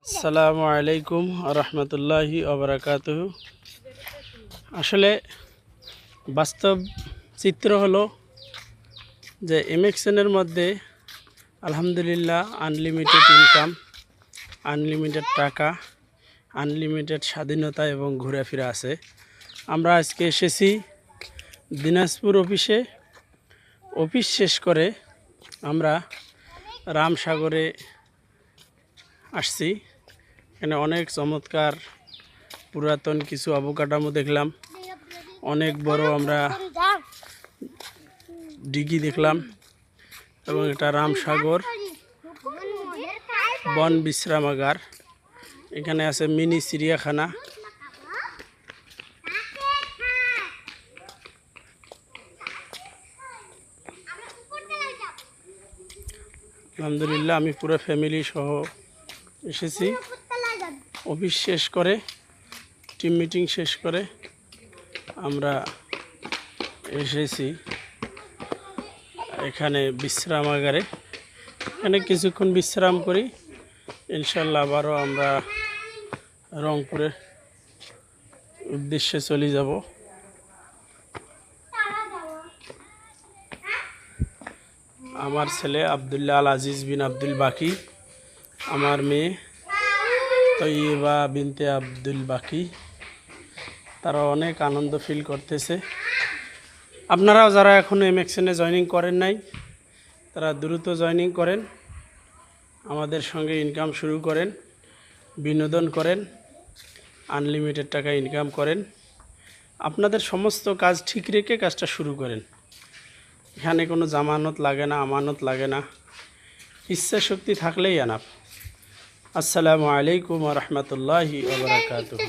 আসসালামু আলাইকুম রহমতুল্লাহি ওবরাকাতুহু। আসলে বাস্তব চিত্র হলো যে এমএক্সএনের মধ্যে আলহামদুলিল্লাহ আনলিমিটেড ইনকাম, আনলিমিটেড টাকা, আনলিমিটেড স্বাধীনতা এবং ঘোরাফেরা আছে। আমরা আজকে এসেছি দিনাজপুর অফিসে। অফিস শেষ করে আমরা রামসাগরে আসছি। এখানে অনেক চমৎকার পুরাতন কিছু অবকাঠামো দেখলাম, অনেক বড় আমরা ডিগি দেখলাম এবং এটা রামসাগর বন বিশ্রামাগার। এখানে আছে মিনি চিড়িয়াখানা। আলহামদুলিল্লাহ আমি পুরো ফ্যামিলি সহ এসেছি। অফিস শেষ করে, টিম মিটিং শেষ করে আমরা এসেছি এখানে বিশ্রামাগারে। এখানে কিছুক্ষণ বিশ্রাম করি, ইনশাল্লাহ আবারও আমরা রংপুরের উদ্দেশ্যে চলে যাব। আমার ছেলে আবদুল্লাহ আল আজিজ বিন আব্দুল বাকি, আমার মেয়ে তৈয়বা বিনতে আব্দুল বাকি, তারা অনেক আনন্দ ফিল করতেছে। আপনারাও যারা এখনও এমএক্সএনে জয়েনিং করেন নাই, তারা দ্রুত জয়েনিং করেন, আমাদের সঙ্গে ইনকাম শুরু করেন, বিনোদন করেন, আনলিমিটেড টাকা ইনকাম করেন। আপনাদের সমস্ত কাজ ঠিক রেখে কাজটা শুরু করেন। এখানে কোনো জামানত লাগে না, আমানত লাগে না, ইচ্ছা শক্তি থাকলেই আনাপ। আসসালামু আলাইকুম ওয়া রাহমাতুল্লাহি ওয়া বারাকাতুহু।